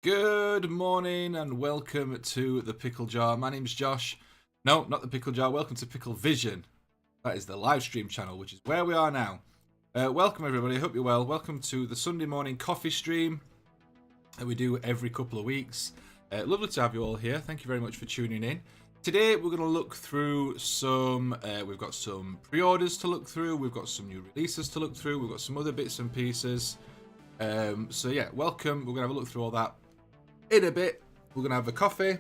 Good morning and welcome to the Pickle Jar. My name's Josh. No, not the Pickle Jar. Welcome to Pickle Vision. That is the live stream channel, which is where we are now. Welcome everybody. I hope you're well. Welcome to the Sunday morning coffee stream that we do every couple of weeks. Lovely to have you all here. Thank you very much for tuning in. Today we're going to look through some, we've got some pre-orders to look through, we've got some new releases to look through, we've got some other bits and pieces. So yeah, welcome. We're going to have a look through all that in a bit. We're going to have a coffee.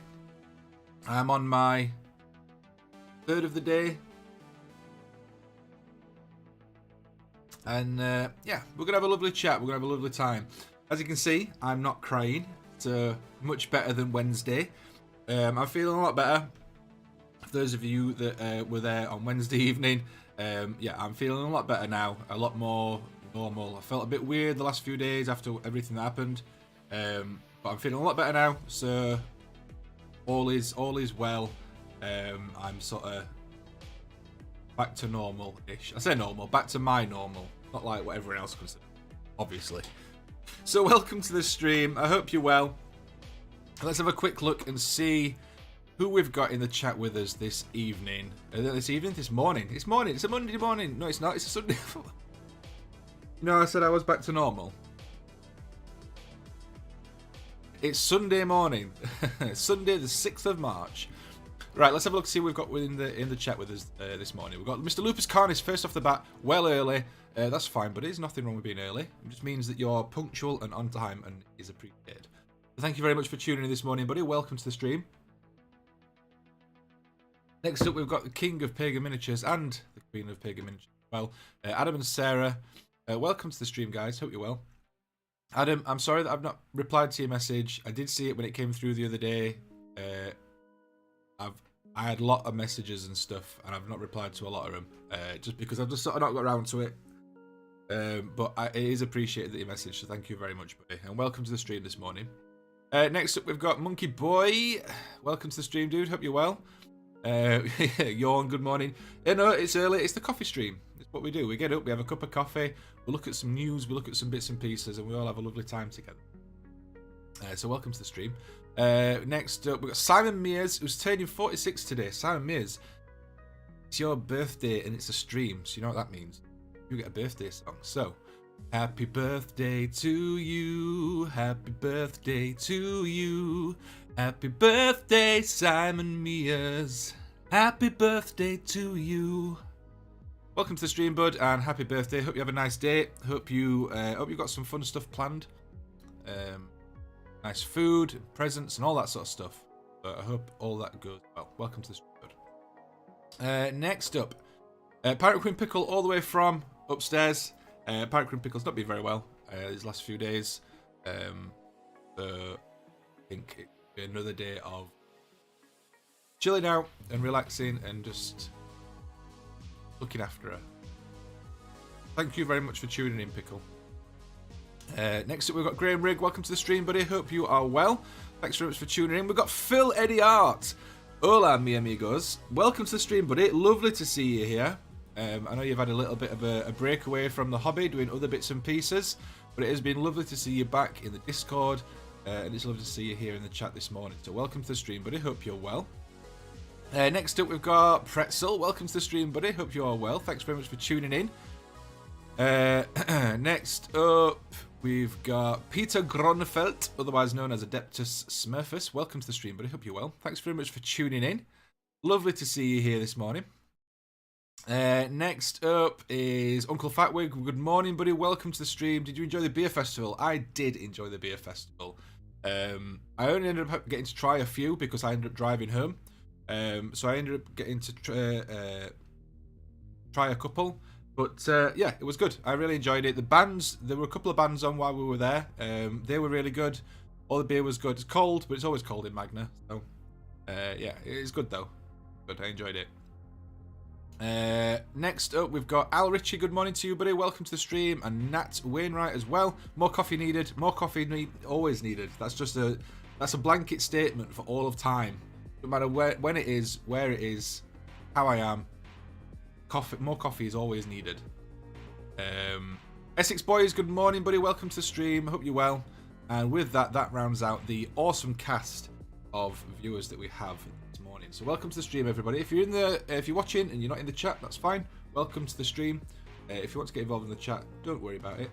I'm on my third of the day. And yeah, we're going to have a lovely chat. We're going to have a lovely time. As you can see, I'm not crying. It's much better than Wednesday. I'm feeling a lot better. For those of you that were there on Wednesday evening, yeah, I'm feeling a lot better now. A lot more normal. I felt a bit weird the last few days after everything that happened. But I'm feeling a lot better now. So all is well. I'm sort of back to normal-ish. I say normal, back to my normal. Not like what everyone else considers, obviously. So welcome to the stream. I hope you're well. Let's have a quick look and see who we've got in the chat with us this evening. This morning. It's morning. It's a Monday morning. No, it's not. It's a Sunday. No, I said I was back to normal. It's Sunday morning. Sunday the 6th of March. Right, let's have a look, see what we've got in the chat with us this morning. We've got Mr. Lupus Carnis first off the bat, well early. That's fine, but there's nothing wrong with being early. It just means that you're punctual and on time and is appreciated. So thank you very much for tuning in this morning, buddy. Welcome to the stream. Next up, we've got the King of Pagan Miniatures and the Queen of Pagan Miniatures as well. Adam and Sarah, welcome to the stream, guys. Hope you're well. Adam, I'm sorry that I've not replied to your message. I did see it when it came through the other day. I've I had a lot of messages and stuff, and I've not replied to a lot of them, just because I've just sort of not got around to it. But it is appreciated that you messaged, so thank you very much, buddy. And welcome to the stream this morning. Next up, we've got Monkey Boy. Welcome to the stream, dude. Hope you're well. Yawn, good morning. No, it's early. It's the coffee stream. It's what we do. We get up, we have a cup of coffee, we look at some news, we look at some bits and pieces, and we all have a lovely time together. So welcome to the stream. Next up, we've got Simon Mears, who's turning 46 today. Simon Mears, it's your birthday and it's a stream, so you know what that means. You get a birthday song. So, happy birthday to you, happy birthday to you, happy birthday, Simon Mears, happy birthday to you. Welcome to the stream, bud, and happy birthday. Hope you have a nice day. Hope you got some fun stuff planned. Nice food, presents, and all that sort of stuff. But I hope all that goes well. Welcome to the stream, bud. Next up, Pirate Queen Pickle, all the way from upstairs. Pirate Queen Pickle's not been very well these last few days. So I think it'll be another day of chilling out and relaxing and just looking after her. Thank you very much for tuning in, Pickle. Next up, we've got Graham Rigg. Welcome to the stream, buddy. Hope you are well. Thanks very much for tuning in. We've got Phil Eddie Art. Hola, mi amigos. Welcome to the stream, buddy. Lovely to see you here. I know you've had a little bit of a break away from the hobby, doing other bits and pieces, but it has been lovely to see you back in the Discord, and it's lovely to see you here in the chat this morning. So welcome to the stream, buddy. Hope you're well. Next up, we've got Pretzel. Welcome to the stream, buddy. Hope you are well. Thanks very much for tuning in. Next up, we've got Peter Gronfeld, otherwise known as Adeptus Smurfus. Welcome to the stream, buddy. Hope you're well. Thanks very much for tuning in. Lovely to see you here this morning. Next up is Uncle Fatwig. Good morning, buddy. Welcome to the stream. Did you enjoy the beer festival? I did enjoy the beer festival. I only ended up getting to try a few because I ended up driving home. So I ended up getting to try a couple. But yeah, it was good. I really enjoyed it. The bands, there were a couple of bands on while we were there. They were really good. All the beer was good. It's cold, but it's always cold in Magna. So yeah, it's good though. Good, I enjoyed it. Next up, we've got Al Ritchie. Good morning to you, buddy. Welcome to the stream. And Nat Wainwright as well. More coffee needed. More coffee always needed. That's just a blanket statement for all of time. No matter when it is, where it is, how I am. More coffee is always needed. Essex Boys, good morning, buddy. Welcome to the stream. Hope you're well. And with that rounds out the awesome cast of viewers that we have this morning. So welcome to the stream, everybody. If you're watching and you're not in the chat, that's fine. Welcome to the stream. If you want to get involved in the chat, don't worry about it.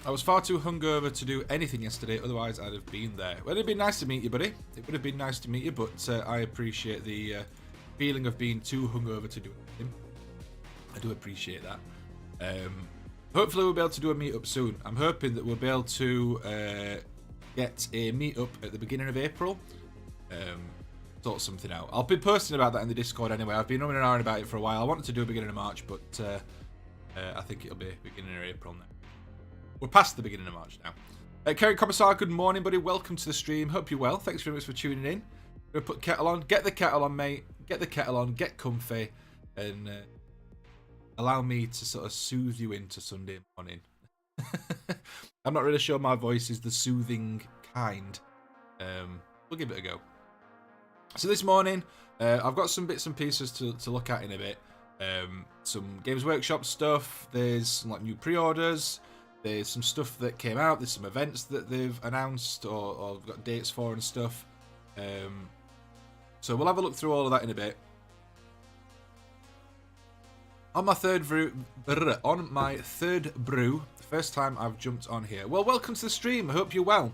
I was far too hungover to do anything yesterday, otherwise I'd have been there. Well, it'd be nice to meet you, buddy. It would have been nice to meet you, but I appreciate the feeling of being too hungover to do anything. I do appreciate that. Hopefully we'll be able to do a meet-up soon. I'm hoping that we'll be able to get a meet-up at the beginning of April. Sort something out. I'll be posting about that in the Discord anyway. I've been umming and ahhing about it for a while. I wanted to do a beginning of March, but I think it'll be beginning of April now. We're past the beginning of March now. Kerry Commissar, good morning, buddy. Welcome to the stream. Hope you're well. Thanks very much for tuning in. We're going to put kettle on. Get the kettle on, mate. Get the kettle on. Get comfy. And allow me to sort of soothe you into Sunday morning. I'm not really sure my voice is the soothing kind. We'll give it a go. So this morning, I've got some bits and pieces to look at in a bit. Some Games Workshop stuff. There's some like new pre-orders. There's some stuff that came out. There's some events that they've announced or got dates for and stuff. So we'll have a look through all of that in a bit. On my third brew, first time I've jumped on here. Well, welcome to the stream. I hope you're well.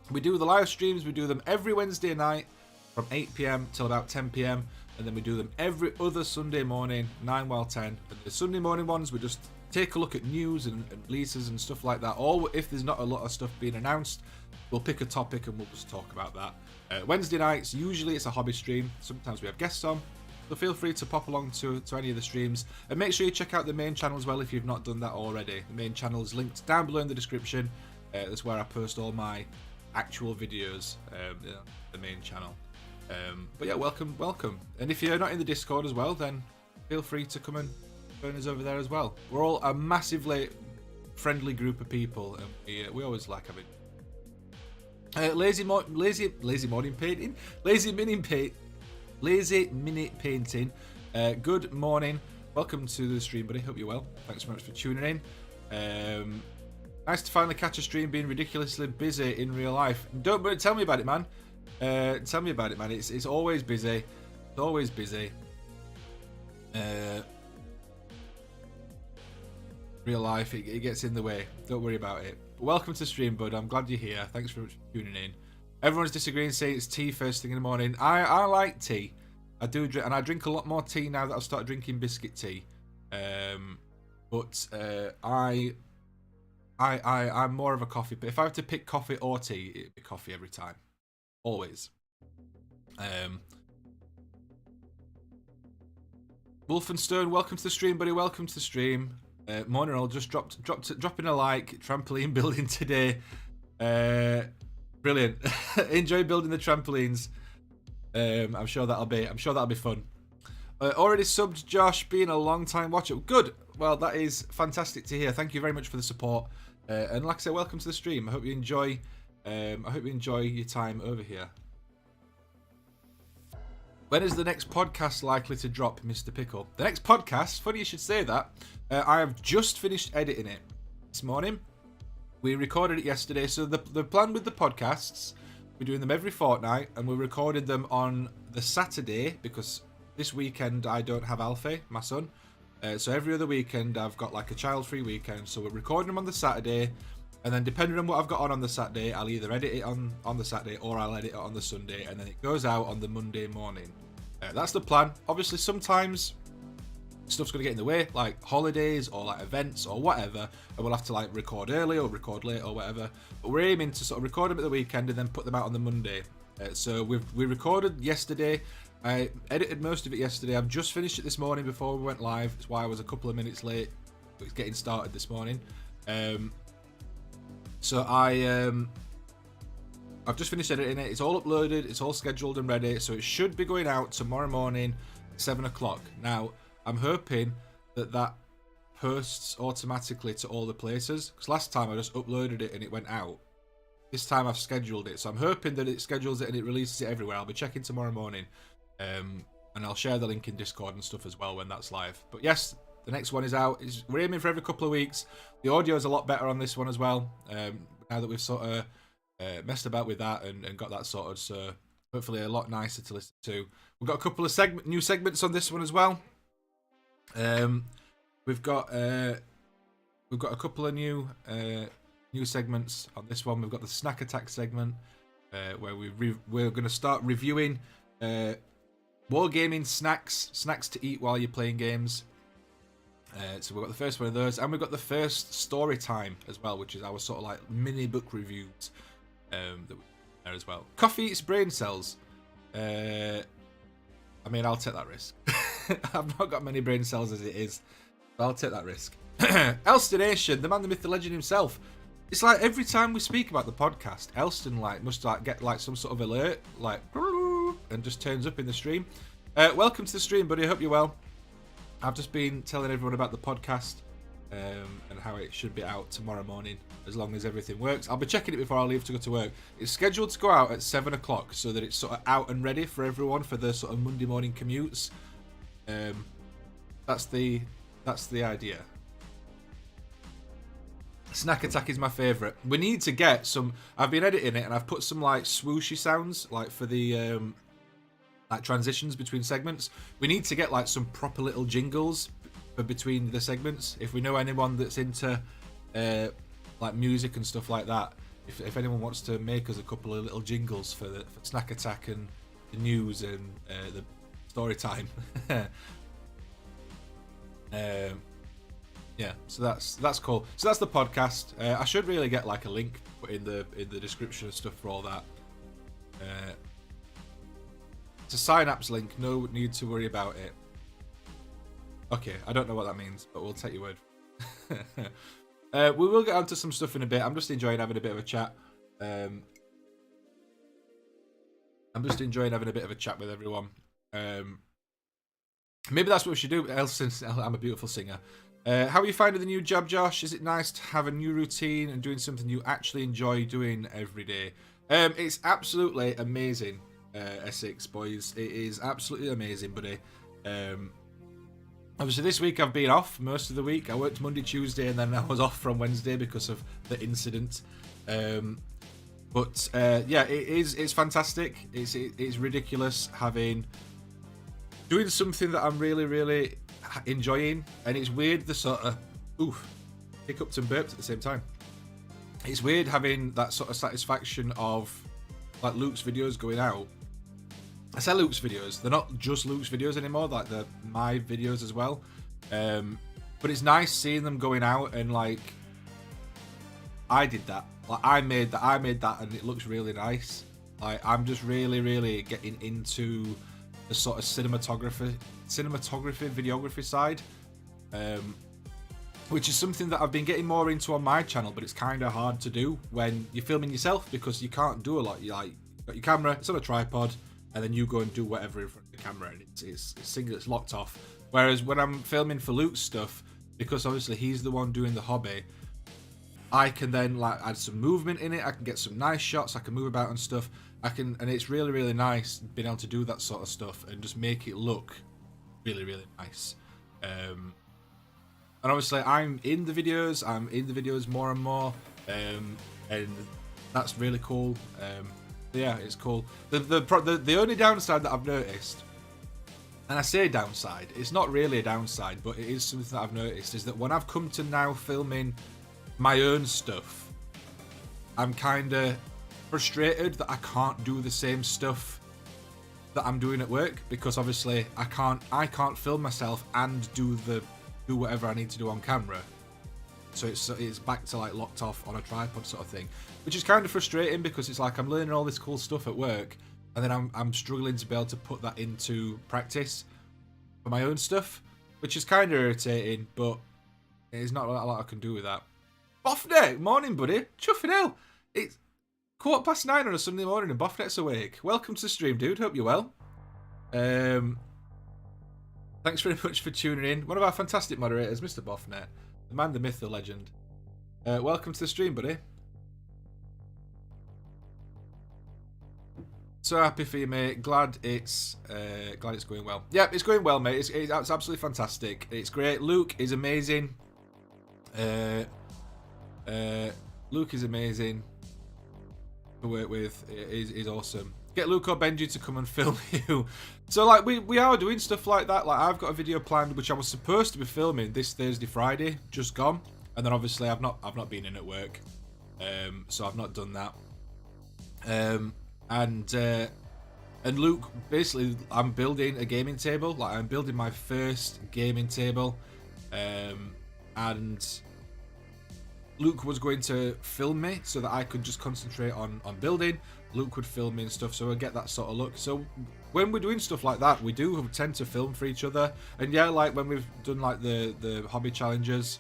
We do the live streams. We do them every Wednesday night from 8 PM till about 10 PM. And then we do them every other Sunday morning, 9 while 10. And the Sunday morning ones, we just take a look at news and releases and stuff like that. Or if there's not a lot of stuff being announced, we'll pick a topic and we'll just talk about that. Wednesday nights, usually it's a hobby stream. Sometimes we have guests on. So feel free to pop along to any of the streams. And make sure you check out the main channel as well if you've not done that already. The main channel is linked down below in the description. That's where I post all my actual videos, the main channel. But yeah, welcome. And if you're not in the Discord as well, then feel free to come and join us over there as well. We're all a massively friendly group of people, and we always like having lazy minute painting. Good morning, welcome to the stream, buddy. Hope you're well. Thanks so much for tuning in. Nice to finally catch a stream being ridiculously busy in real life. Don't tell me about it, man. Tell me about it, man. It's always busy. It's always busy. Real life, it gets in the way. Don't worry about it. But welcome to the stream, bud. I'm glad you're here. Thanks very much for tuning in. Everyone's disagreeing, saying it's tea first thing in the morning. I like tea. I do drink, and I drink a lot more tea now that I've started drinking biscuit tea. But I'm more of a coffee. But if I have to pick coffee or tea, it'd be coffee every time, always. Wolfenstone, welcome to the stream, buddy. Welcome to the stream. Morning all, just dropping a like. Trampoline building today. Brilliant. Enjoy building the trampolines. I'm sure that'll be fun. Already subbed, Josh, being a long time watcher. Good. Well, that is fantastic to hear. Thank you very much for the support. And like I said, welcome to the stream. I hope you enjoy. Your time over here. When is the next podcast likely to drop, Mr. Pickle? The next podcast, funny you should say that. I have just finished editing it this morning. We recorded it yesterday. So the plan with the podcasts, we're doing them every fortnight, and we recorded them on the Saturday because this weekend I don't have Alfie, my son. So every other weekend I've got like a child-free weekend. So we're recording them on the Saturday, and then depending on what I've got on the Saturday, I'll either edit it on the Saturday or I'll edit it on the Sunday, and then it goes out on the Monday morning. That's the plan. Obviously, sometimes stuff's going to get in the way, like holidays or like events or whatever, and we'll have to like record early or record late or whatever. But we're aiming to sort of record them at the weekend and then put them out on the Monday. So we recorded yesterday. I edited most of it yesterday. I've just finished it this morning before we went live. That's why I was a couple of minutes late. It's getting started this morning. So I've just finished editing it. It's all uploaded. It's all scheduled and ready. So it should be going out tomorrow morning, 7 o'clock. Now, I'm hoping that posts automatically to all the places. Because last time I just uploaded it and it went out. This time I've scheduled it. So I'm hoping that it schedules it and it releases it everywhere. I'll be checking tomorrow morning. And I'll share the link in Discord and stuff as well when that's live. But yes, the next one is out. We're aiming for every couple of weeks. The audio is a lot better on this one as well. Now that we've sort of messed about with that and got that sorted, so hopefully a lot nicer to listen to. We've got a couple of new segments on this one as well. We've got a couple of new segments on this one. We've got the Snack Attack segment where we're going to start reviewing wargaming snacks to eat while you're playing games. So we've got the first one of those, and we've got the first story time as well, which is our sort of like mini book reviews that there as well. Coffee eats brain cells. I mean, I'll take that risk. I've not got many brain cells as it is, but I'll take that risk. Elstonation, the man, the myth, the legend himself. It's like every time we speak about the podcast, Elston must get some sort of alert, and just turns up in the stream. Welcome to the stream, buddy. I hope you're well. I've just been telling everyone about the podcast and how it should be out tomorrow morning, as long as everything works. I'll be checking it before I leave to go to work. It's scheduled to go out at 7 o'clock so that it's sort of out and ready for everyone for the sort of Monday morning commutes. That's the idea. Snack Attack is my favourite. We need to get some. I've been editing it and I've put some like swooshy sounds like for the like transitions between segments. We need to get like some proper little jingles for between the segments. If we know anyone that's into like music and stuff like that, if anyone wants to make us a couple of little jingles for Snack Attack and the news and the story time. Yeah, so that's cool. So that's the podcast. I should really get like a link put in the description and stuff for all that. It's a Synapse link. No need to worry about it. Okay, I don't know what that means, but we'll take your word. We will get onto some stuff in a bit. I'm just enjoying having a bit of a chat. I'm just enjoying having a bit of a chat with everyone. Maybe that's what we should do, since I'm a beautiful singer. How are you finding the new job, Josh? Is it nice to have a new routine and doing something you actually enjoy doing every day? It's absolutely amazing, Essex boys. It is absolutely amazing, buddy. Obviously, this week I've been off most of the week. I worked Monday, Tuesday, and then I was off from Wednesday because of the incident. Yeah, it's fantastic. It's ridiculous doing something that I'm really, really enjoying, and it's weird the sort of hiccups and burps at the same time. It's weird having that sort of satisfaction of like Luke's videos going out. I say Luke's videos, they're not just Luke's videos anymore, like they're my videos as well. But it's nice seeing them going out and like I did that. Like I made that and it looks really nice. Like I'm just really, really getting into the sort of cinematography, videography side. Which is something that I've been getting more into on my channel, but it's kind of hard to do when you're filming yourself because you can't do a lot. You like got your camera, it's on a tripod, and then you go and do whatever in front of the camera, and it's locked off. Whereas when I'm filming for Luke's stuff, because obviously he's the one doing the hobby, I can then like add some movement in it. I can get some nice shots. I can move about and stuff. And it's really, really nice being able to do that sort of stuff and just make it look really, really nice. And obviously I'm in the videos more and more, and that's really cool. Yeah, it's cool. The only downside that I've noticed, and I say downside, it's not really a downside, but it is something that I've noticed, is that when I've come to now filming my own stuff, I'm kind of frustrated that I can't do the same stuff that I'm doing at work, because obviously I can't film myself and do whatever I need to do on camera. So it's back to like locked off on a tripod sort of thing, which is kind of frustrating because it's like I'm learning all this cool stuff at work, and then I'm struggling to be able to put that into practice for my own stuff, which is kind of irritating, but there's not a lot I can do with that. Boffnet, morning, buddy. Chuffing hell. It's 9:15 on a Sunday morning and Boffnet's awake. Welcome to the stream, dude. Hope you're well. Thanks very much for tuning in. One of our fantastic moderators, Mr. Boffnet. The man, the myth, the legend. Welcome to the stream, buddy. So happy for you, mate. Glad it's going well. Yeah, it's going well, mate. It's absolutely fantastic. It's great. Luke is amazing. Luke is amazing to work with. He's awesome. Get Luke or Benji to come and film you. So like we are doing stuff like that. Like I've got a video planned which I was supposed to be filming this Thursday, Friday, just gone. And then obviously I've not been in at work. So I've not done that. And Luke, basically I'm building a gaming table. Like I'm building my first gaming table. And Luke was going to film me so that I could just concentrate on building. Luke would film me and stuff, so I get that sort of look. So when we're doing stuff like that, we do tend to film for each other. And yeah, like when we've done like the hobby challenges,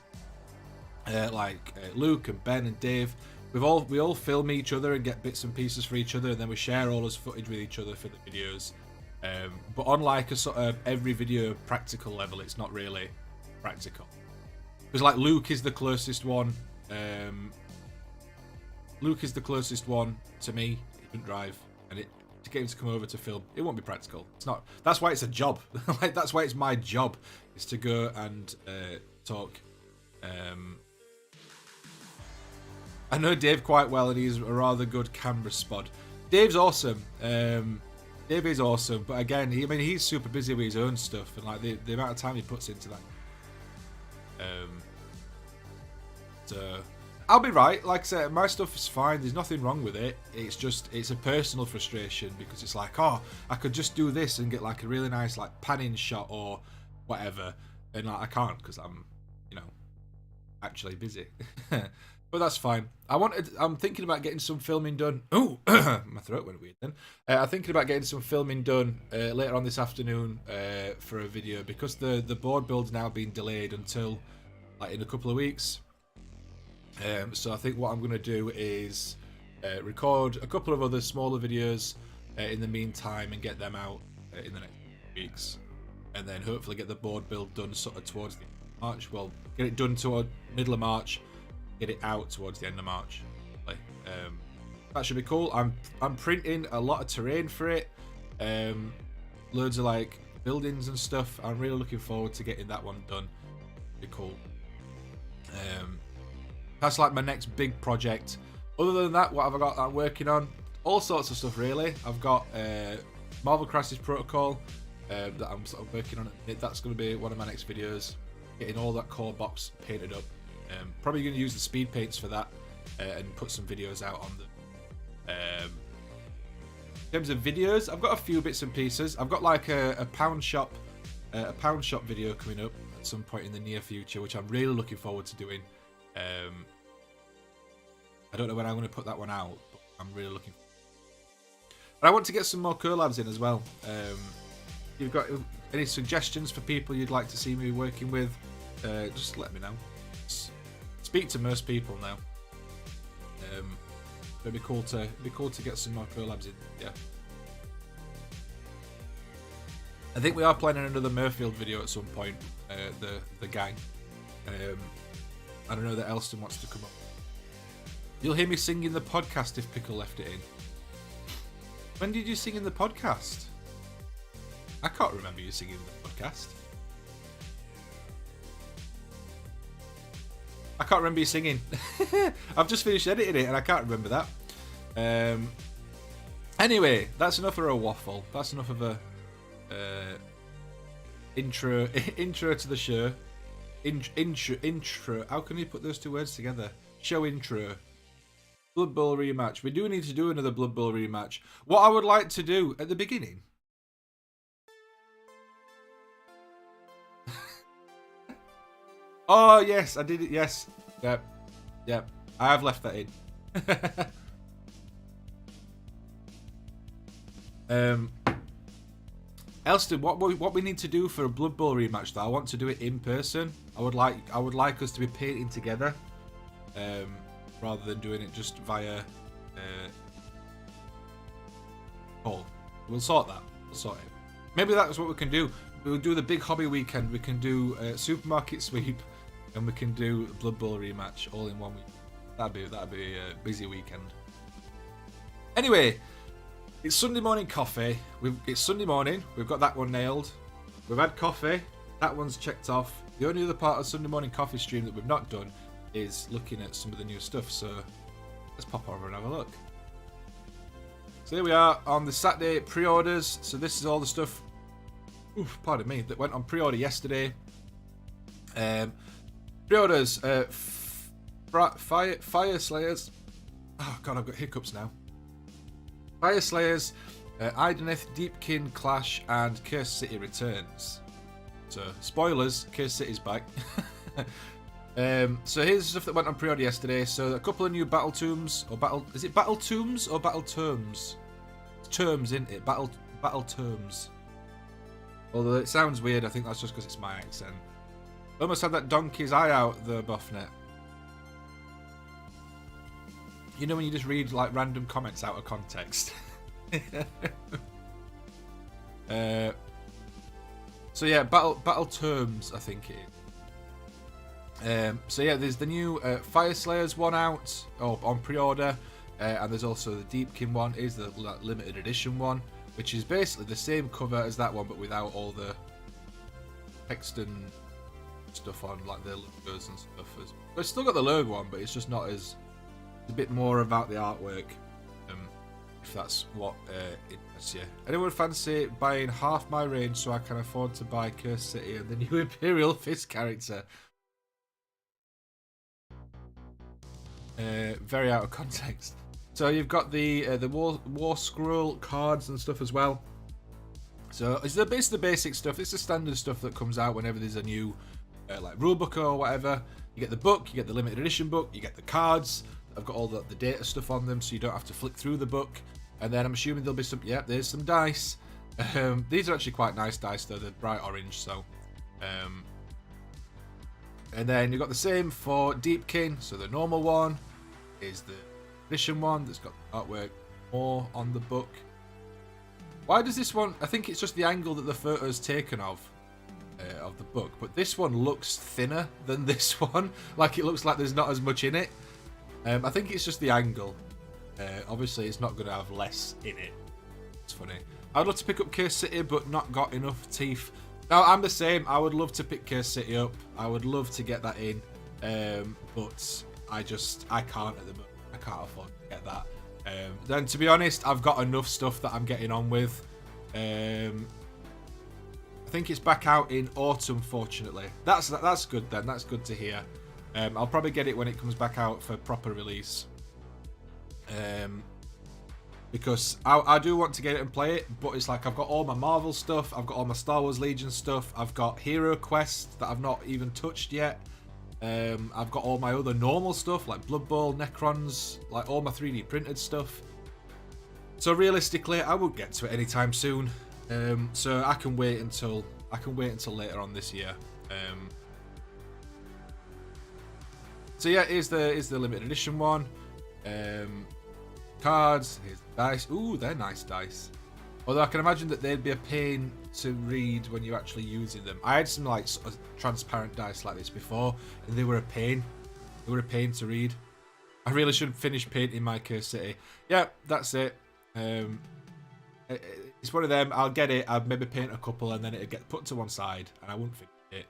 Luke and Ben and Dave, we all film each other and get bits and pieces for each other, and then we share all this footage with each other for the videos. But on like a sort of every video practical level, it's not really practical. Because like Luke is the closest one. Luke is the closest one to me. He can drive, and to get him to come over to film, it won't be practical. It's not. That's why it's a job. Like that's why it's my job, is to go and talk. I know Dave quite well, and he's a rather good camera spot. Dave's awesome. Dave is awesome, but again, he's super busy with his own stuff, and like the amount of time he puts into that. So I'll be right. Like I said, my stuff is fine. There's nothing wrong with it. It's a personal frustration because it's like, oh, I could just do this and get like a really nice like panning shot or whatever, and like I can't because I'm, actually busy. But that's fine. I'm thinking about getting some filming done. Oh, my throat went weird then. I'm thinking about getting some filming done later on this afternoon for a video, because the board build's now been delayed until like in a couple of weeks. So I think what I'm going to do is record a couple of other smaller videos in the meantime and get them out in the next weeks, and then hopefully get the board build done sort of towards the end of March. Well, get it done toward middle of March, get it out towards the end of March. That should be cool. I'm printing a lot of terrain for it, loads of like buildings and stuff. I'm really looking forward to getting that one done. Be cool. That's like my next big project. Other than that, what have I got that I'm working on? All sorts of stuff really. I've got Marvel Crisis Protocol that I'm sort of working on. That's going to be one of my next videos. Getting all that core box painted up. Probably going to use the speed paints for that and put some videos out on them. In terms of videos, I've got a few bits and pieces. I've got like a pound shop video coming up at some point in the near future, which I'm really looking forward to doing. I don't know when I'm going to put that one out, but I'm really looking. But I want to get some more collabs in as well. If you've got any suggestions for people you'd like to see me working with, just let me know. Speak to most people now. It'd be cool to get some more collabs in. Yeah. I think we are planning another Murfield video at some point. The gang. I don't know that Elston wants to come up. You'll hear me sing in the podcast if Pickle left it in. When did you sing in the podcast? I can't remember you singing in the podcast. I can't remember you singing. I've just finished editing it and I can't remember that. Anyway, that's enough of a waffle. That's enough of a intro to the show. Intro. How can you put those two words together? Show intro. Blood Bowl rematch. We do need to do another Blood Bowl rematch. What I would like to do at the beginning. Oh yes, I did it. Yes. Yep. I have left that in. Elston, what we need to do for a Blood Bowl rematch though? I want to do it in person. I would like us to be painting together, rather than doing it just via call. We'll sort that. We'll sort it. Maybe that's what we can do. We'll do the big hobby weekend. We can do supermarket sweep, and we can do Blood Bowl rematch all in 1 week. That'd be a busy weekend. Anyway. It's Sunday morning coffee. It's Sunday morning. We've got that one nailed. We've had coffee. That one's checked off. The only other part of Sunday morning coffee stream that we've not done is looking at some of the new stuff. So let's pop over and have a look. So here we are on the Saturday pre-orders. So this is all the stuff. Oof, pardon me. That went on pre-order yesterday. Pre-orders. Fire Slayers. Oh god, I've got hiccups now. Fire Slayers, Ideneth, Deepkin Clash, and Curse City returns. So, spoilers, Curse City's back. So here's the stuff that went on pre-order yesterday. So a couple of new Battle Tombs, or Battle... Is it Battle Tombs or Battle Terms? It's terms, isn't it? Battle Terms. Although it sounds weird, I think that's just because it's my accent. Almost had that donkey's eye out, the Buffnet. You know when you just read like random comments out of context. So yeah, battle terms, I think it is. So yeah, there's the new Fire Slayers one out on pre-order, and there's also the Deepkin one. Is the limited edition one, which is basically the same cover as that one, but without all the text and stuff on, like the logos and stuff. It's still got the logo one, but it's just not as. A bit more about the artwork, if that's what interests you. Anyone fancy buying half my range so I can afford to buy Curse City and the new Imperial Fist character? Very out of context. So you've got the War Scroll cards and stuff as well. So it's the basic stuff. It's the standard stuff that comes out whenever there's a new like rulebook or whatever. You get the book, you get the limited edition book, you get the cards. I've got all the data stuff on them, so you don't have to flick through the book. And then I'm assuming there'll be some. Yep, there's some dice. These are actually quite nice dice, though. They're bright orange, so. And then you've got the same for Deepkin. So the normal one is the edition one that's got artwork more on the book. Why does this one... I think it's just the angle that the photo's taken of the book. But this one looks thinner than this one. Like, it looks like there's not as much in it. I think it's just the angle. Obviously, it's not going to have less in it. It's funny. I'd love to pick up Curse City, but not got enough teeth. Now, I'm the same. I would love to pick Curse City up. I would love to get that in. But I can't at the moment. I can't afford to get that. Then, to be honest, I've got enough stuff that I'm getting on with. I think it's back out in autumn, fortunately. That's good then. That's good to hear. I'll probably get it when it comes back out for proper release. Because I do want to get it and play it, but it's like I've got all my Marvel stuff, I've got all my Star Wars Legion stuff, I've got Hero Quest that I've not even touched yet. I've got all my other normal stuff like Blood Bowl, Necrons, like all my 3D printed stuff. So realistically, I won't get to it anytime soon. So I can wait until later on this year. So yeah, here's the limited edition one. Cards, here's the dice. Ooh, they're nice dice. Although I can imagine that they'd be a pain to read when you're actually using them. I had some like sort of transparent dice like this before, and they were a pain. They were a pain to read. I really should finish painting my Curse City. Yeah, that's it. It's one of them. I'll get it. I'll maybe paint a couple, and then it'll get put to one side, and I won't finish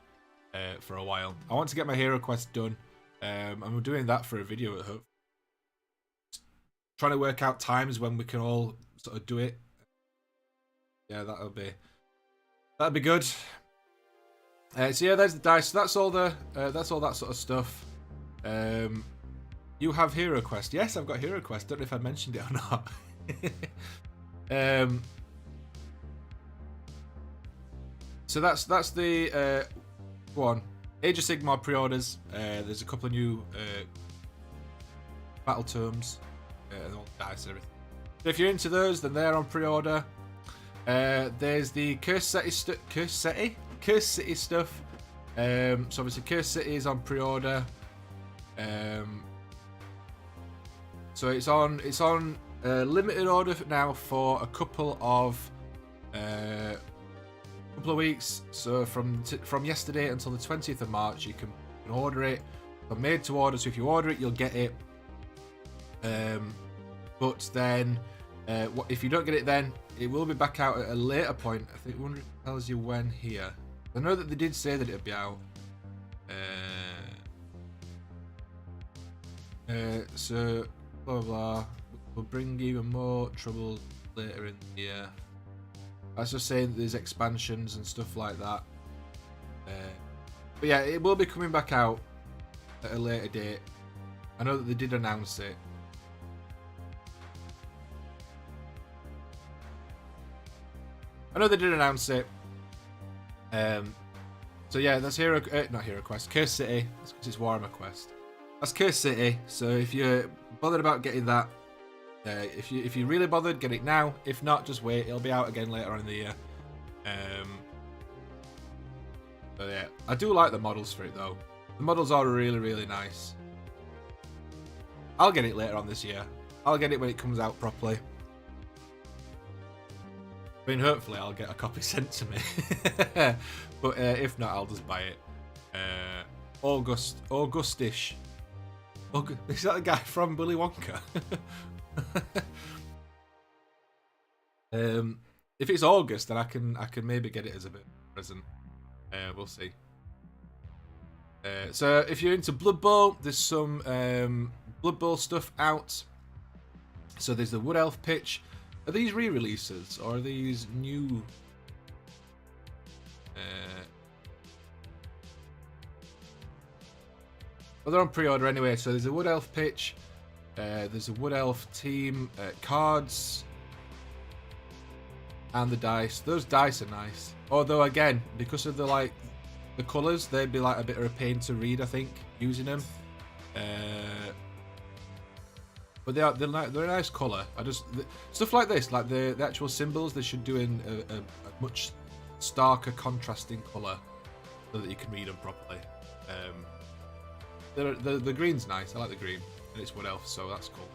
it for a while. I want to get my Hero Quest done. I'm doing that for a video at home. Trying to work out times when we can all sort of do it. Yeah, that'll be good. So yeah, there's the dice. So that's all that sort of stuff. You have Hero Quest. Yes, I've got Hero Quest. Don't know if I mentioned it or not. So that's the go on. Age of Sigmar pre-orders. There's a couple of new battle tomes. All the dice and everything. So if you're into those, then they're on pre-order. There's the Curse City stuff. So obviously Curse City is on pre-order. So it's on limited order now for a couple of weeks. So from yesterday until the 20th of March, you can order it. It's made to order, so if you order it, you'll get it. But then, if you don't get it then, it will be back out at a later point. I think, I wonder if it tells you when here. I know that they did say that it'd be out. So, blah, blah, blah. We'll bring even more trouble later in the year. That's just saying that there's expansions and stuff like that. But yeah, it will be coming back out at a later date. I know that they did announce it. So yeah, that's not Hero Quest, Curse City. It's because it's Warhammer Quest. That's Curse City. So if you're bothered about getting that, if you're really bothered, get it now. If not, just wait. It'll be out again later on in the year. But yeah, I do like the models for it though. The models are really, really nice. I'll get it later on this year. I'll get it when it comes out properly. I mean, hopefully I'll get a copy sent to me. But if not, I'll just buy it. Augustish. Is that the guy from Willy Wonka? If it's August, then I can maybe get it as a bit of a present. We'll see. So if you're into Blood Bowl, there's some Blood Bowl stuff out. So there's the Wood Elf pitch. Are these re-releases or are these new? Well, they're on pre-order anyway. So there's a Wood Elf pitch. There's a Wood Elf team cards and the dice. Those dice are nice. Although again, because of the colours, they'd be like a bit of a pain to read. I think using them. But they're a nice colour. Stuff like this, like the actual symbols, they should do in a much starker contrasting colour so that you can read them properly. The green's nice. I like the green, and it's Wood Elf, so that's cool.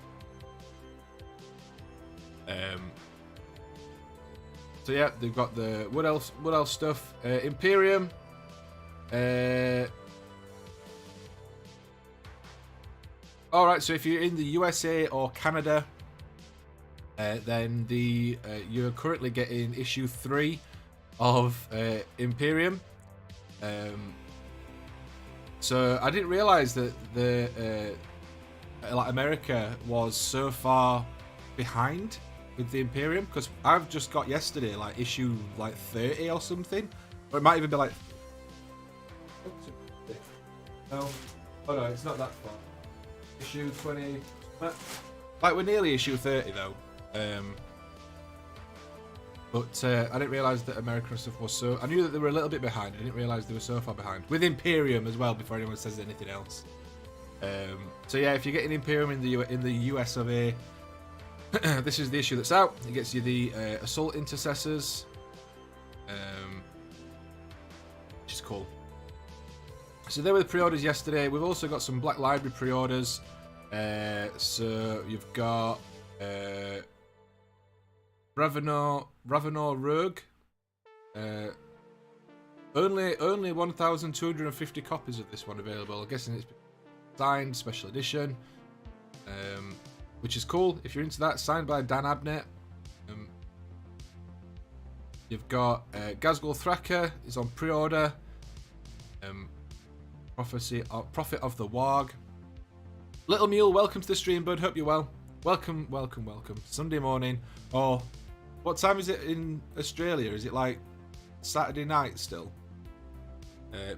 So yeah, they've got the what else stuff? Imperium. All right, so if you're in the USA or Canada, then you're currently getting issue 3 of Imperium. So I didn't realize that like America was so far behind with the Imperium, because I've just got yesterday like issue like 30 or something, or it might even be like no, oh no, it's not that far. Issue 20, like we're nearly issue 30 though. But I didn't realise that American stuff was so. I knew that they were a little bit behind. I didn't realise they were so far behind with Imperium as well. Before anyone says anything else. So yeah, if you're getting Imperium in the US of A, this is the issue that's out. It gets you the Assault Intercessors, which is cool. So there were the pre-orders yesterday. We've also got some Black Library pre-orders. So you've got Ravenor Rogue. Only 1,250 copies of this one available. I'm guessing it's signed special edition, which is cool if you're into that. Signed by Dan Abnett. You've got Gazgul Thraka is on pre-order. Prophet of the Warg. Little Mule, welcome to the stream, bud. Hope you're well. Welcome. Sunday morning. Oh, what time is it in Australia? Is it like Saturday night still?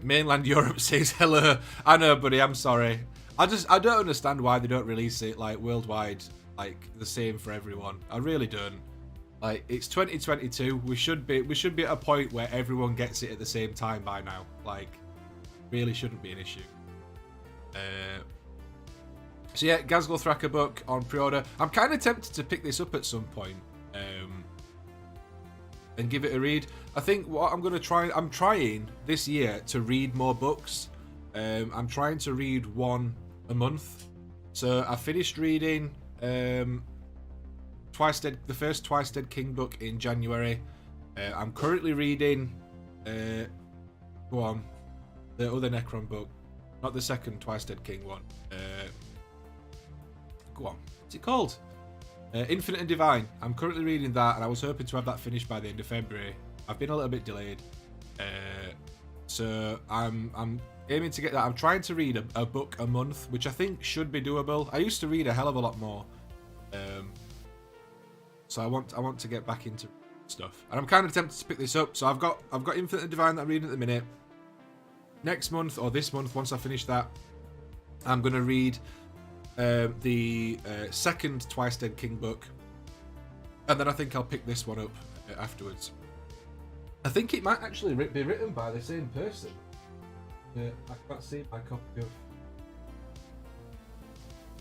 Mainland Europe says hello. I know, buddy. I'm sorry. I don't understand why they don't release it like worldwide, like the same for everyone. I really don't. Like, it's 2022. We should be at a point where everyone gets it at the same time by now. Like, really shouldn't be an issue. So yeah, Gazgul Thraka book on pre-order. I'm kind of tempted to pick this up at some point and give it a read. I think what I'm going to try, I'm trying this year to read more books. I'm trying to read one a month. So I finished reading the first Twice Dead King book in January. I'm currently reading the other Necron book, not the second Twice Dead King one. What's it called? Infinite and Divine. I'm currently reading that, and I was hoping to have that finished by the end of February. I've been a little bit delayed, so I'm aiming to get that. I'm trying to read a book a month, which I think should be doable. I used to read a hell of a lot more, so I want to get back into stuff, and I'm kind of tempted to pick this up. So I've got Infinite and Divine that I'm reading at the minute. Next month or this month, once I finish that, I'm gonna read the second Twice Dead King book, and then I think I'll pick this one up afterwards. I think it might actually be written by the same person. I can't see my copy of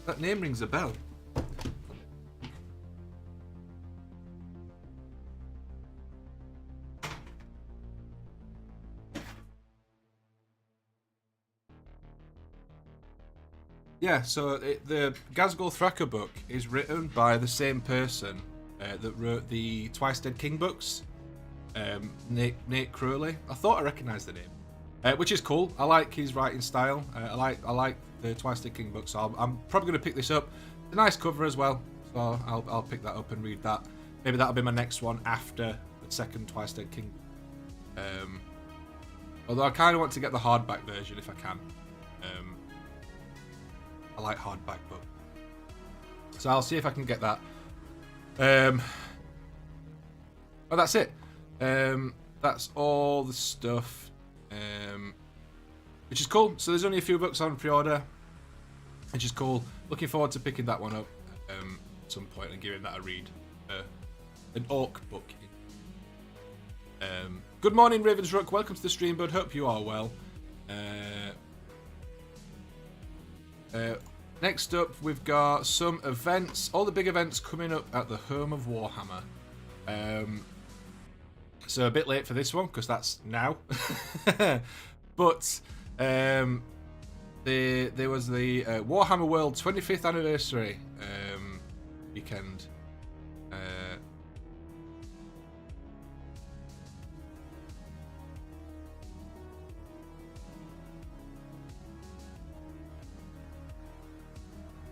that. Name rings a bell. Yeah, so the Gazgul Thraka book is written by the same person that wrote the Twice Dead King books, Nate Crowley. I thought I recognised the name, which is cool. I like his writing style. I like the Twice Dead King books. So I'm probably going to pick this up. It's a nice cover as well, so I'll pick that up and read that. Maybe that'll be my next one after the second Twice Dead King. Although I kind of want to get the hardback version if I can. I like hardback book, so I'll see if I can get that. But that's it. That's all the stuff, which is cool. So there's only a few books on pre-order, which is cool. Looking forward to picking that one up at some point and giving that a read. An orc book. Good morning, Ravensrook. Welcome to the stream, bud. Hope you are well. Next up, we've got some events. All the big events coming up at the Home of Warhammer. So a bit late for this one because that's now. But there was the Warhammer World 25th anniversary weekend.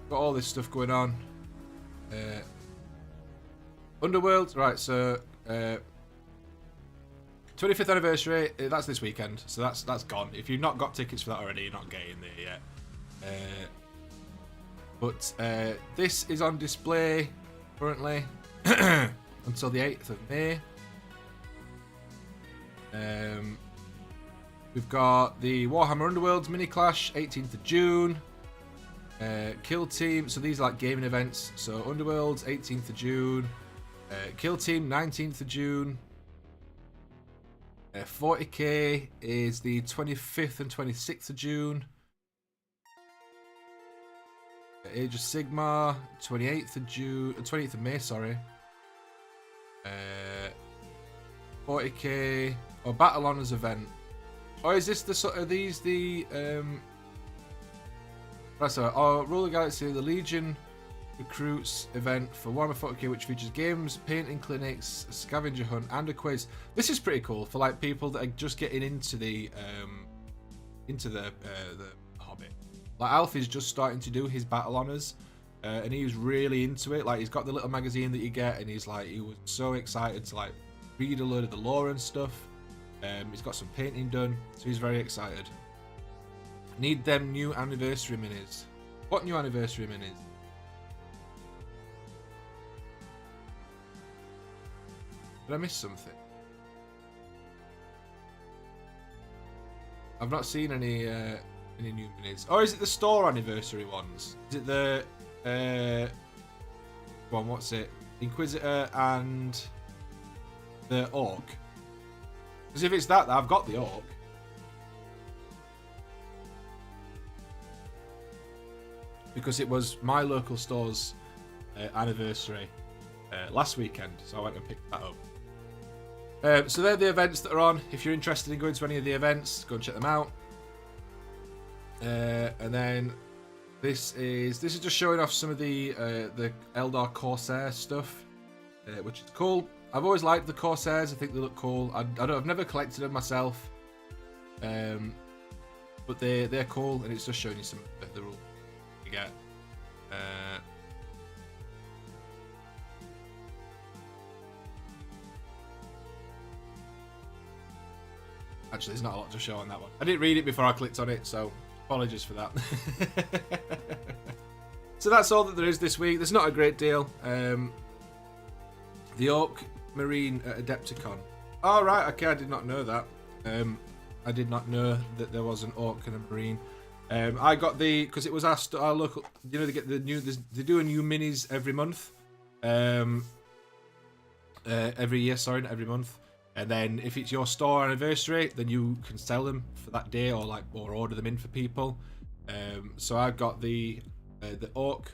got all this stuff going on. Underworld, right? So 25th anniversary. That's this weekend, so that's gone. If you've not got tickets for that already, you're not getting there yet. But this is on display currently until the 8th of May. We've got the Warhammer Underworlds mini clash 18th of June. Kill Team, so these are like gaming events. So Underworlds 18th of June. Kill Team 19th of June. 40k is the 25th and 26th of June. Age of Sigmar 28th of June, 20th of May, sorry. 40k or Battle Honors event. Or is this the sort of these the that's right. Or Rule of Galaxy, the Legion recruits event for Warhammer 40k, which features games, painting clinics, a scavenger hunt, and a quiz. This is pretty cool for like people that are just getting into the hobby. Like Alfie's just starting to do his Battle Honors, and he was really into it. Like he's got the little magazine that you get, and he was so excited to like read a load of the lore and stuff. He's got some painting done, so he's very excited. Need them new anniversary minis. What new anniversary minis? Did I miss something? I've not seen any new minis. Or is it the store anniversary ones? Is it the one? What's it? Inquisitor and the Orc. Because if it's that, I've got the Orc. Because it was my local store's anniversary last weekend, so I went and picked that up. So they're the events that are on. If you're interested in going to any of the events, go and check them out. And then this is just showing off some of the Eldar Corsair stuff, which is cool. I've always liked the Corsairs. I think they look cool. I've never collected them myself, but they're cool, and it's just showing you some of the rules you get. Actually, there's not a lot to show on that one. I didn't read it before I clicked on it, so apologies for that. So that's all that there is this week. There's not a great deal. The Orc Marine at Adepticon. Oh, right, okay, I did not know that. I did not know that there was an Orc and a Marine. I got because it was our local, you know, they get the new, they do a new minis every month. Every year, sorry, not every month. And then if it's your store anniversary, then you can sell them for that day or order them in for people. So I got the Orc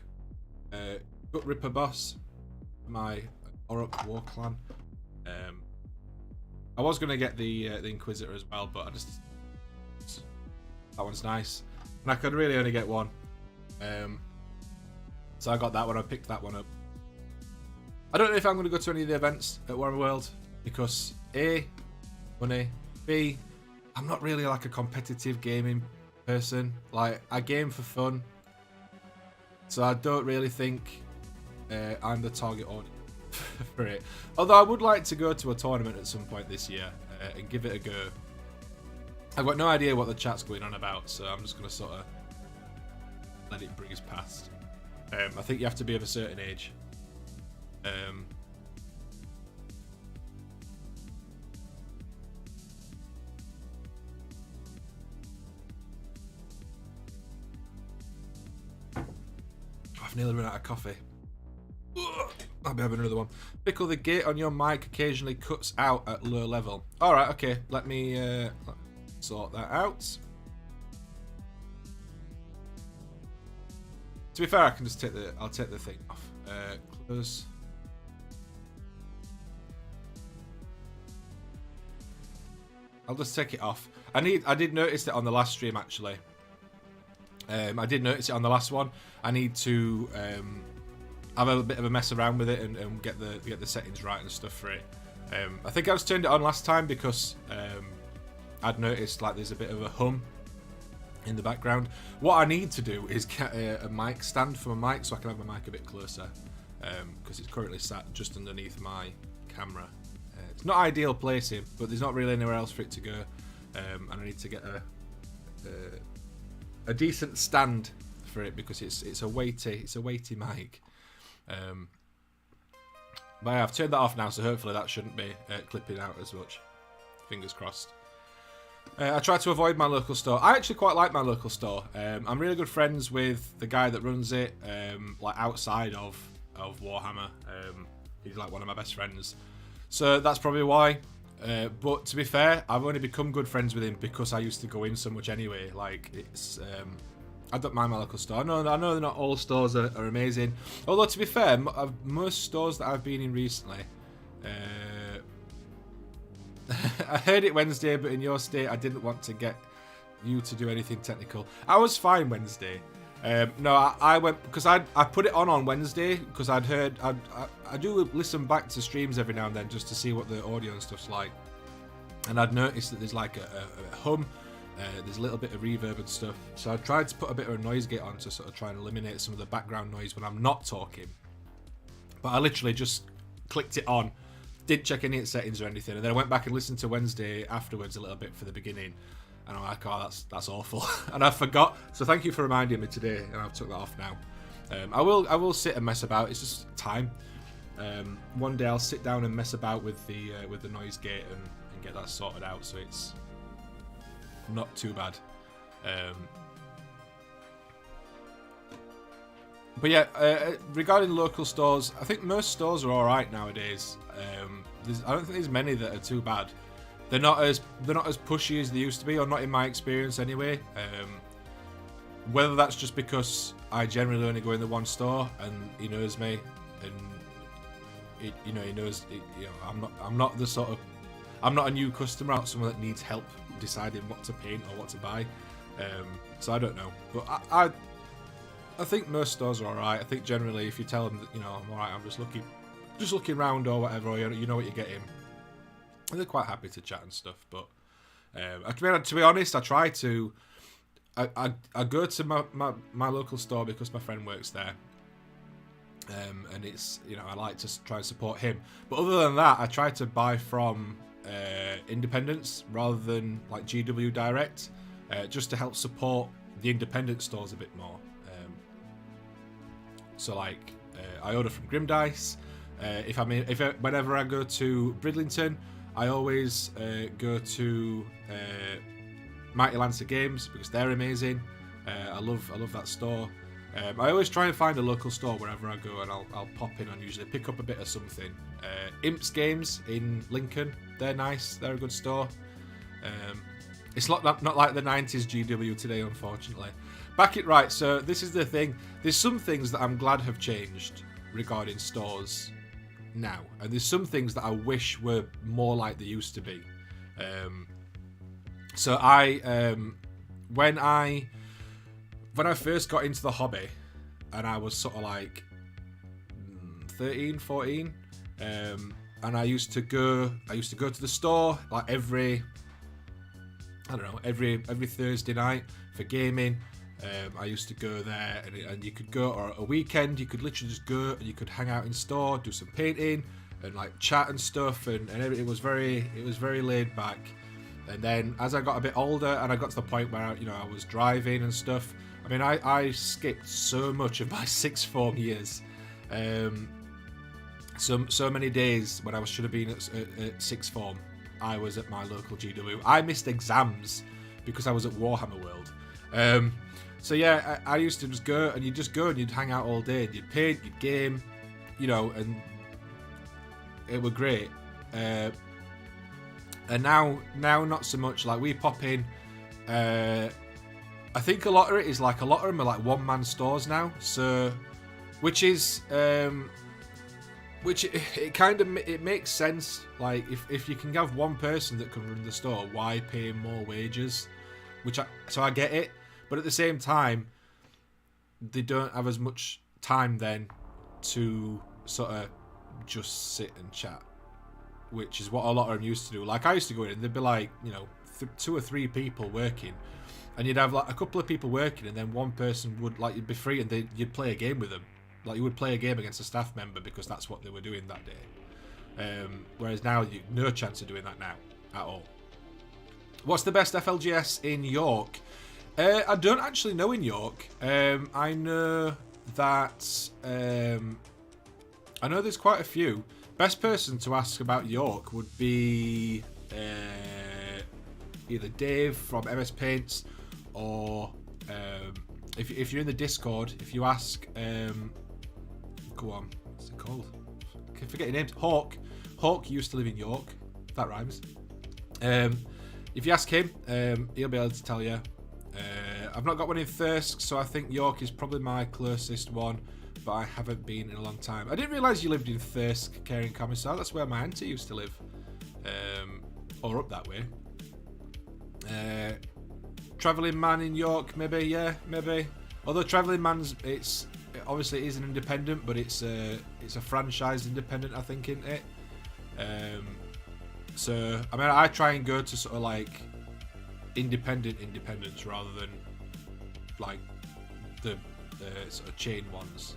Gut Ripper boss, my Orc War Clan. I was gonna get the Inquisitor as well, but that one's nice, and I could really only get one. So I got that one. I picked that one up. I don't know if I'm gonna go to any of the events at Warhammer World because A, money. B, I'm not really like a competitive gaming person. Like I game for fun, so I don't really think I'm the target audience for it. Although I would like to go to a tournament at some point this year and give it a go. I've got no idea what the chat's going on about, so I'm just going to sort of let it breeze past. I think you have to be of a certain age. I've nearly run out of coffee. I'll be having another one. Pickle, the gate on your mic occasionally cuts out at low level. Alright, okay. Let me sort that out. To be fair, I can just I'll take the thing off. Close. I'll just take it off. I did notice it on the last stream actually. I did notice it on the last one. I need to have a bit of a mess around with it and get the settings right and stuff for it. I think I just turned it on last time because I'd noticed like there's a bit of a hum in the background. What I need to do is get a mic stand for my mic so I can have my mic a bit closer, because it's currently sat just underneath my camera. It's not ideal placing, but there's not really anywhere else for it to go, and I need to get a decent stand for it because it's a weighty mic. But yeah, I've turned that off now, so hopefully that shouldn't be clipping out as much. Fingers crossed. I try to avoid my local store. I actually quite like my local store. I'm really good friends with the guy that runs it, like outside of Warhammer. He's like one of my best friends. So that's probably why. But to be fair, I've only become good friends with him because I used to go in so much anyway. Like, it's... I don't mind my local store. I know they're not all stores are amazing. Although, to be fair, most stores that I've been in recently... I heard it Wednesday, but in your state, I didn't want to get you to do anything technical. I was fine Wednesday. No, I went... Because I put it on Wednesday because I'd heard... I do listen back to streams every now and then just to see what the audio and stuff's like. And I'd noticed that there's like a hum... there's a little bit of reverb and stuff, so I tried to put a bit of a noise gate on to sort of try and eliminate some of the background noise when I'm not talking. But I literally just clicked it on, didn't check any settings or anything, and then I went back and listened to Wednesday afterwards a little bit for the beginning, and I'm like, oh, that's awful, and I forgot. So thank you for reminding me today, and I've took that off now. I will sit and mess about. It's just time. One day I'll sit down and mess about with the noise gate and get that sorted out, so it's not too bad. But yeah, regarding local stores, I think most stores are alright nowadays. I don't think there's many that are too bad. They're not as pushy as they used to be, or not in my experience anyway. Whether that's just because I generally only go in the one store and he knows me, and he knows. I'm not the sort of... I'm not a new customer. I'm not someone that needs help deciding what to paint or what to buy. So I don't know, but I think most stores are alright. I think generally, if you tell them that I'm alright, I'm just looking around or whatever, or you know what you're getting, and they're quite happy to chat and stuff. But to be honest, I try to. I go to my local store because my friend works there. And it's I like to try and support him. But other than that, I try to buy from independents rather than like GW Direct, just to help support the independent stores a bit more. So like I order from Grim Dice. Whenever I go to Bridlington, I always go to Mighty Lancer Games because they're amazing. I love that store. I always try and find a local store wherever I go, and I'll pop in and usually pick up a bit of something. Imps Games in Lincoln, they're nice. They're a good store. It's not like the 90s GW today, unfortunately. Back it right. So this is the thing. There's some things that I'm glad have changed regarding stores now, and there's some things that I wish were more like they used to be. So when I first got into the hobby, and I was sort of like 13, 14, and I used to go to the store like every Thursday night for gaming. I used to go there, and you could go, or a weekend you could literally just go and you could hang out in store, do some painting and like chat and stuff, and it was very laid back. And then as I got a bit older and I got to the point where I was driving and stuff, I mean I skipped so much of my sixth form years. So many days when I should have been at sixth form, I was at my local GW. I missed exams because I was at Warhammer World. So yeah, I used to just go, and you'd hang out all day, and you'd paint, you'd game, and it were great. And now not so much. Like, we pop in. I think a lot of them are like one-man stores now. So, which it makes sense. Like, if you can have one person that can run the store, why pay more wages? So I get it, but at the same time, they don't have as much time then to sort of just sit and chat, which is what a lot of them used to do. Like, I used to go in and there'd be like, 2 or 3 people working, and you'd have like a couple of people working, and then one person would like you'd be free, and you'd play a game with them. Like you would play a game against a staff member because that's what they were doing that day. Whereas now, no chance of doing that now at all. What's the best FLGS in York? I don't actually know in York. I know that I know there's quite a few. Best person to ask about York would be either Dave from MS Paints, or if you're in the Discord, if you ask, go on, what's it called? I forget your names. Hawk. Hawk used to live in York. That rhymes. If you ask him, he'll be able to tell you. I've not got one in Thirsk, so I think York is probably my closest one, but I haven't been in a long time. I didn't realise you lived in Thirsk, Caring Commissar. That's where my auntie used to live. Or up that way. Travelling Man in York, maybe, yeah, maybe. Although Travelling Man's, obviously it is an independent, but it's a franchised independent, I think, isn't it? So, I mean, I try and go to sort of like independents rather than like the sort of chain ones.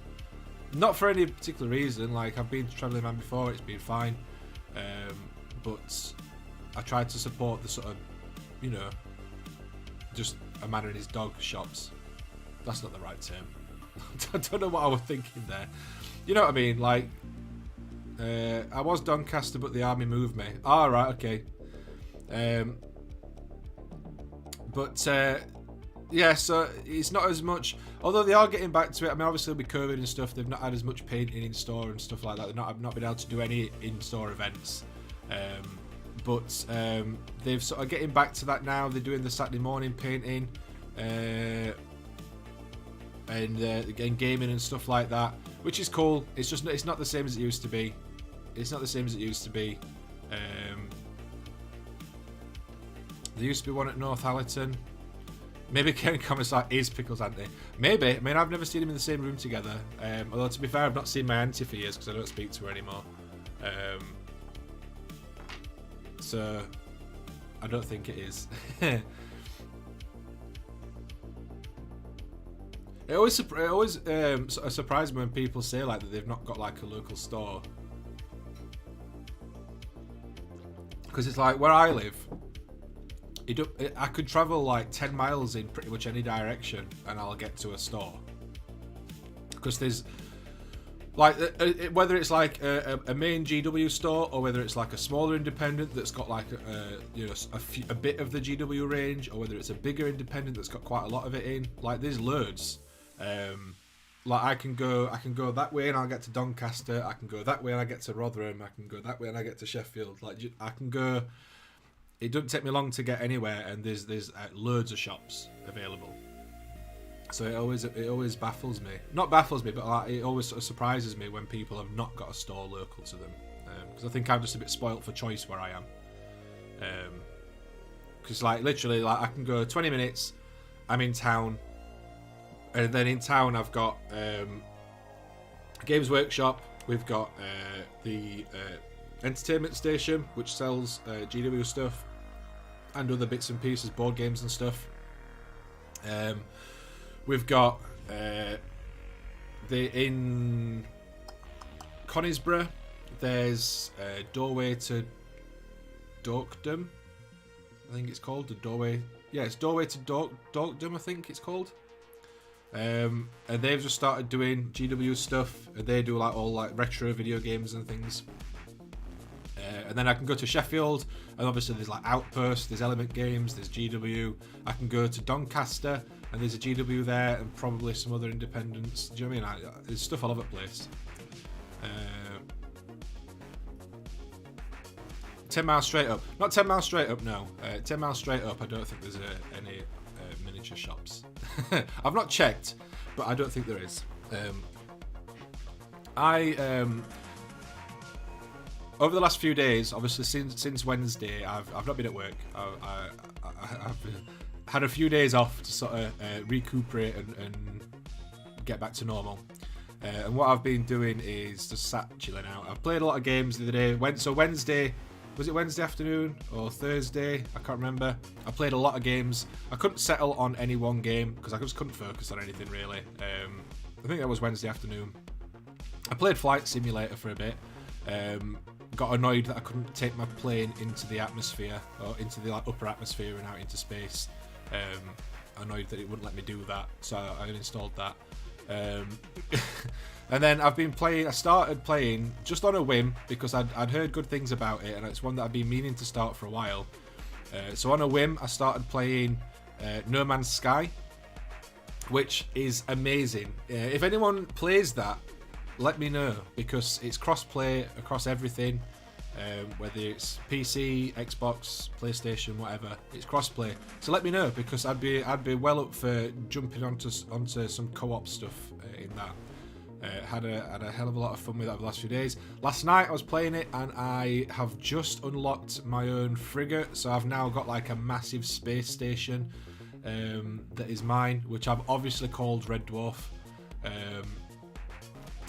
Not for any particular reason. Like, I've been to Travelling Man before, it's been fine. But I try to support the sort of, you know, just a man and his dog shops. That's not the right term. I don't know what I was thinking there. You know what I mean? Like, I was Doncaster, but the army moved me. All right, okay. Yeah, so it's not as much. Although they are getting back to it. I mean, obviously with COVID and stuff, they've not had as much painting in store and stuff like that. They've not been able to do any in-store events. But they've sort of getting back to that now. They're doing the Saturday morning painting, and gaming and stuff like that, which is cool. It's not the same as it used to be. It's not the same as it used to be. There used to be one at Northallerton. Maybe Ken Commissar is Pickle's auntie. Maybe. I mean, I've never seen him in the same room together. Although, to be fair, I've not seen my auntie for years because I don't speak to her anymore. So, I don't think it is. It always sort of surprises me when people say like that they've not got like a local store. Because it's like where I live, I could travel like 10 miles in pretty much any direction and I'll get to a store. Because there's like whether it's like a main GW store or whether it's like a smaller independent that's got like a bit of the GW range, or whether it's a bigger independent that's got quite a lot of it in. Like there's loads. Like I can go that way and I'll get to Doncaster. I can go that way and I get to Rotherham. I can go that way and I get to Sheffield. Like I can go. It doesn't take me long to get anywhere, and there's loads of shops available. So it always baffles me. Not baffles me, but like, it always sort of surprises me when people have not got a store local to them. Because I think I'm just a bit spoilt for choice where I am. Because like literally, like I can go 20 minutes. I'm in town. And then in town, I've got Games Workshop. We've got the entertainment station, which sells GW stuff and other bits and pieces, board games and stuff. We've got in Conisborough. There's a Doorway to Dorkdom. I think it's called the Doorway. Yeah, it's Doorway to Dorkdom. I think it's called. And they've just started doing GW stuff, and they do like all like retro video games and things. And then I can go to Sheffield, and obviously there's like Outpost, there's Element Games, there's GW. I can go to Doncaster, and there's a GW there, and probably some other independents. Do you know what I mean? There's stuff all over the place. 10 miles straight up. Not 10 miles straight up, no. 10 miles straight up, I don't think there's any miniature shops. I've not checked, but I don't think there is. Over the last few days, obviously since Wednesday, I've not been at work. I've had a few days off to sort of recuperate and get back to normal. And what I've been doing is just sat chilling out. I've played a lot of games the other day. So Wednesday, Was it Wednesday afternoon or Thursday? I can't remember. I played a lot of games. I couldn't settle on any one game because I just couldn't focus on anything really. I think that was Wednesday afternoon. I played Flight Simulator for a bit. Got annoyed that I couldn't take my plane into the atmosphere, or into the upper atmosphere and out into space. Annoyed that it wouldn't let me do that, so I uninstalled that. And then I've been playing. I started playing just on a whim because I'd heard good things about it, and it's one that I've been meaning to start for a while. So on a whim, I started playing No Man's Sky, which is amazing. If anyone plays that, let me know, because it's cross-play across everything, whether it's PC, Xbox, PlayStation, whatever. It's cross-play. So let me know, because I'd be well up for jumping onto some co-op stuff in that. Had a hell of a lot of fun with that over the last few days. Last night I was playing it, and I have just unlocked my own frigate, so I've now got like a massive space station that is mine, which I've obviously called Red Dwarf.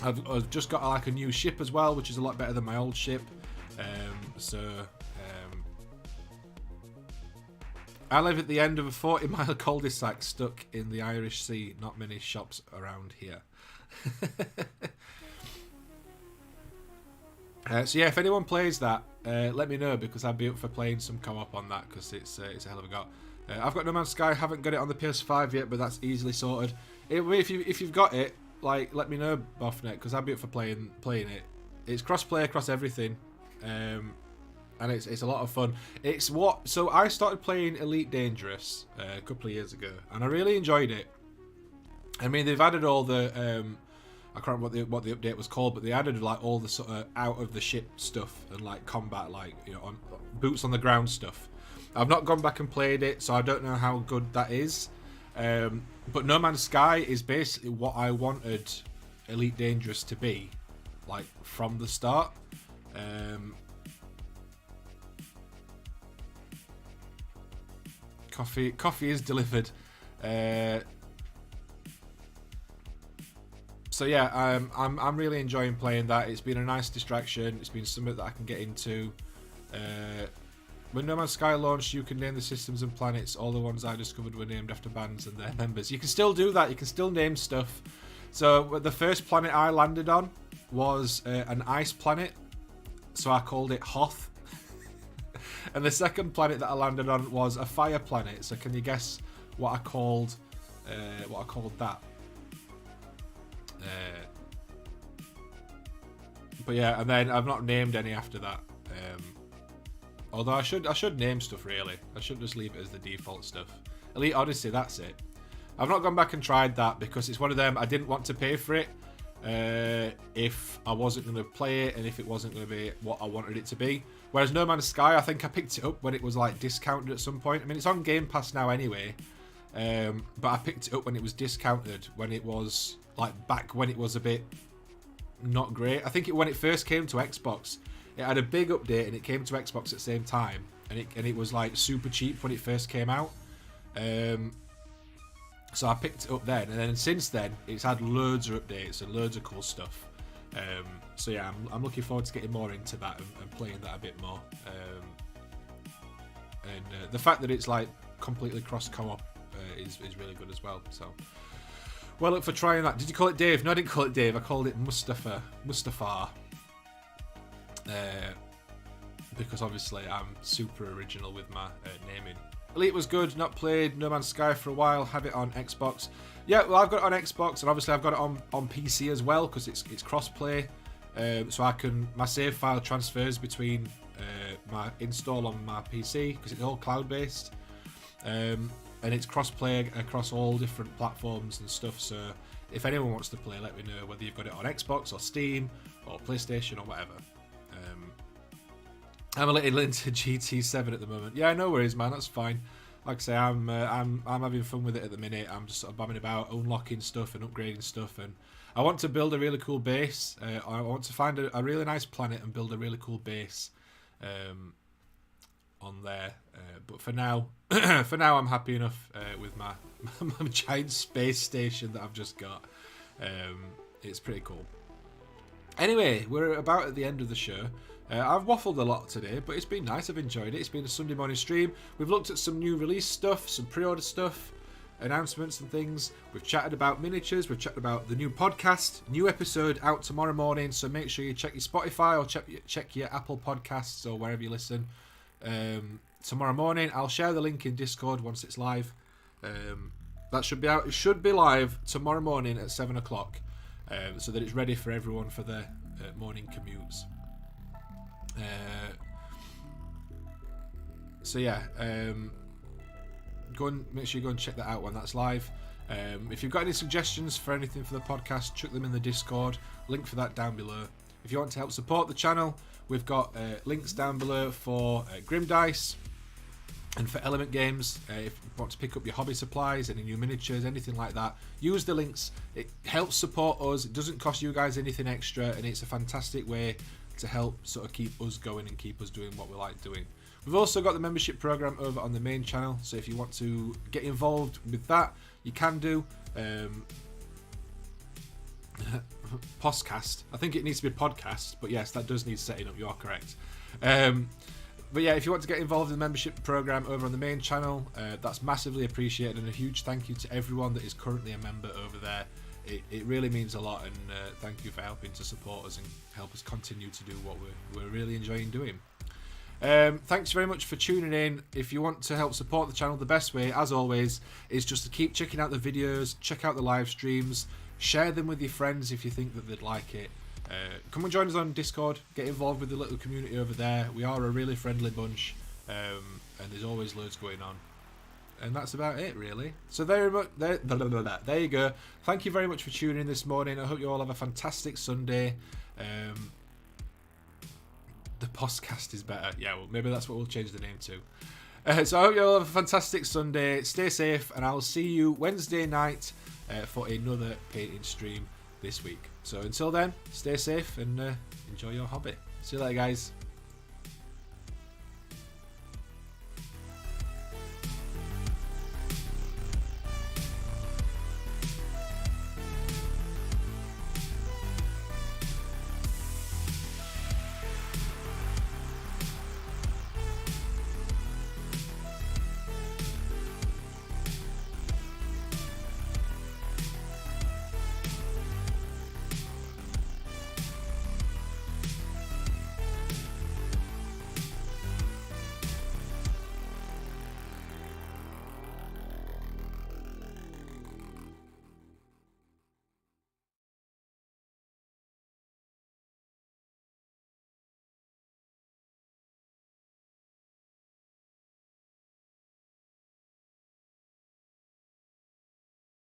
I've just got like a new ship as well, which is a lot better than my old ship. I live at the end of a 40-mile cul-de-sac stuck in the Irish Sea. Not many shops around here. So yeah, if anyone plays that, let me know, because I'd be up for playing some co-op on that, because it's a hell of a go. I've got No Man's Sky. Haven't got it on the PS5 yet, but that's easily sorted. If you've got it, like, let me know, Boffnet, because I'd be up for playing it. It's cross-play across everything, and it's a lot of fun. So I started playing Elite Dangerous a couple of years ago, and I really enjoyed it. I mean, they've added all the I can't remember what the update was called, but they added like all the sort of out of the ship stuff and like combat, like, you know, on boots on the ground stuff. I've not gone back and played it, so I don't know how good that is. But No Man's Sky is basically what I wanted Elite Dangerous to be, like, from the start. Coffee is delivered. So yeah, I'm really enjoying playing that. It's been a nice distraction. It's been something that I can get into. When No Man's Sky launched, you can name the systems and planets. All the ones I discovered were named after bands and their members. You can still do that. You can still name stuff. So the first planet I landed on was an ice planet, so I called it Hoth. And the second planet that I landed on was a fire planet. So can you guess what I called that? But yeah, and then I've not named any after that. Although I should name stuff, really. I shouldn't just leave it as the default stuff. Elite Odyssey, that's it. I've not gone back and tried that because it's one of them, I didn't want to pay for it if I wasn't going to play it and if it wasn't going to be what I wanted it to be. Whereas No Man's Sky, I think I picked it up when it was like discounted at some point. I mean, it's on Game Pass now anyway. But I picked it up when it was discounted, when it was like back when it was a bit not great. I think when it first came to Xbox, it had a big update and it came to Xbox at the same time, and it was like super cheap when it first came out. So I picked it up then, and then since then it's had loads of updates and loads of cool stuff. So yeah, I'm looking forward to getting more into that and playing that a bit more. And the fact that it's like completely cross co-op is really good as well. So well up for trying that. Did you call it Dave? No, I didn't call it Dave. I called it Mustafa. Because obviously I'm super original with my naming. Elite was good, not played No Man's Sky for a while, have it on Xbox. Yeah, well, I've got it on Xbox, and obviously I've got it on PC as well, because it's cross-play. So my save file transfers between my install on my PC, because it's all cloud-based. And it's cross-play across all different platforms and stuff, so if anyone wants to play, let me know, whether you've got it on Xbox or Steam or PlayStation or whatever. I'm a little into GT7 at the moment. Yeah, no worries, man. That's fine. Like I say, I'm having fun with it at the minute. I'm just sort of bumming about, unlocking stuff and upgrading stuff, and I want to build a really cool base. I want to find a really nice planet and build a really cool base on there. But for now, I'm happy enough with my giant space station that I've just got. It's pretty cool. Anyway, we're about at the end of the show. I've waffled a lot today, but it's been nice. I've enjoyed it. It's been a Sunday morning stream. We've looked at some new release stuff, some pre-order stuff, announcements and things. We've chatted about miniatures. We've chatted about the new podcast, new episode out tomorrow morning. So make sure you check your Spotify or check your Apple Podcasts or wherever you listen. Tomorrow morning, I'll share the link in Discord once it's live. That should be out. It should be live tomorrow morning at 7 o'clock, so that it's ready for everyone for their morning commutes. So yeah, make sure you go and check that out when that's live. If you've got any suggestions for anything for the podcast, chuck them in the Discord. Link for that down below. If you want to help support the channel, we've got links down below for Grim Dice and for Element Games. If you want to pick up your hobby supplies, any new miniatures, anything like that, use the links. It helps support us. It doesn't cost you guys anything extra, and it's a fantastic way to help sort of keep us going and keep us doing what we like doing. We've also got the membership program over on the main channel, so if you want to get involved with that, you can do. Podcast. I think it needs to be podcast, but yes, that does need setting up. You are correct. But yeah, if you want to get involved in the membership program over on the main channel, that's massively appreciated, and a huge thank you to everyone that is currently a member over there. It really means a lot, and thank you for helping to support us and help us continue to do what we're really enjoying doing. Thanks very much for tuning in. If you want to help support the channel, the best way, as always, is just to keep checking out the videos, check out the live streams, share them with your friends if you think that they'd like it. Come and join us on Discord, get involved with the little community over there. We are a really friendly bunch, and there's always loads going on. And that's about it, really. So there you go. Thank you very much for tuning in this morning. I hope you all have a fantastic Sunday. The podcast is better. Yeah, well, maybe that's what we'll change the name to. So I hope you all have a fantastic Sunday. Stay safe, and I'll see you Wednesday night for another painting stream this week. So until then, stay safe and enjoy your hobby. See you later, guys.